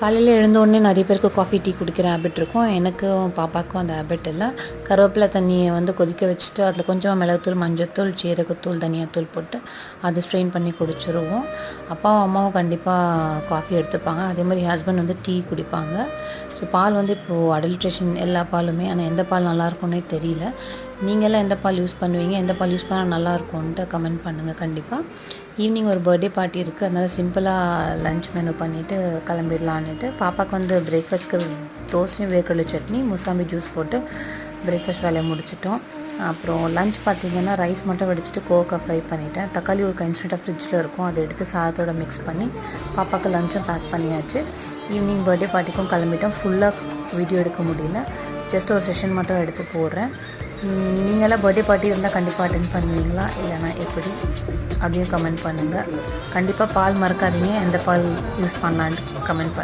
காலையில் எழுந்தோடனே நிறைய பேருக்கு காஃபி டீ குடிக்கிற ஹேபிட் இருக்கும். எனக்கும் பாப்பாவுக்கும் அந்த ஹேபிட் இல்லை. கருவேப்பிலை தண்ணியை வந்து கொதிக்க வச்சுட்டு அதில் கொஞ்சம் மிளகுத்தூள், மஞ்சத்தூள், சீரகத்தூள், தனியாத்தூள் போட்டு அதை ஸ்ட்ரெயின் பண்ணி குடிச்சிருவோம். அப்பாவும் அம்மாவும் கண்டிப்பாக காஃபி எடுத்துப்பாங்க. அதே மாதிரி ஹஸ்பண்ட் வந்து டீ குடிப்பாங்க. ஸோ பால் வந்து இப்போது அடல்ட்ரேஷன் எல்லா பாலுமே, ஆனால் எந்த பால் நல்லாயிருக்கும்னே தெரியல. நீங்கள்லாம் எந்த பால் யூஸ் பண்ணுவீங்க, எந்த பால் யூஸ் பண்ணால் நல்லாயிருக்கும்ன்ட்டு கமெண்ட் பண்ணுங்கள். கண்டிப்பாக ஈவினிங் ஒரு பர்த்டே பார்ட்டி இருக்குது, அதனால் சிம்பிளாக லன்ச் மெனு பண்ணிவிட்டு கிளம்பிடலான்னுட்டு. பாப்பாவுக்கு வந்து பிரேக்ஃபாஸ்ட்டுக்கு தோசையும் வேர்க்கடலை சட்னி, முசாம்பி ஜூஸ் போட்டு பிரேக்ஃபாஸ்ட் வேலையை முடிச்சிட்டோம். அப்புறம் லன்ச் பார்த்திங்கன்னா ரைஸ் மட்டும் வடிச்சிட்டு கோவக்காய் ஃப்ரை பண்ணிவிட்டேன். தக்காளி ஒரு இன்ஸ்டண்ட்டாக ஃப்ரிட்ஜில் இருக்கும், அதை எடுத்து சாதத்தோடு மிக்ஸ் பண்ணி பாப்பாவுக்கு லஞ்சும் பேக் பண்ணியாச்சு. ஈவினிங் பர்த்டே பார்ட்டிக்கும் கிளம்பிட்டோம். ஃபுல்லாக வீடியோ எடுக்க முடியல, ஜஸ்ட் ஒரு செஷன் மட்டும் எடுத்து போடுறேன். நீங்களாம் பர்த்டே பார்ட்டி இருந்தால் கண்டிப்பாக அட்டென்ட் பண்ணுவீங்களா, இல்லைனா எப்படி அப்படியும் கமெண்ட் பண்ணுங்கள். கண்டிப்பாக பால் மறக்காதீங்க, எந்த பால் யூஸ் பண்ணலான்ட்டு கமெண்ட் பண்ணுங்கள்.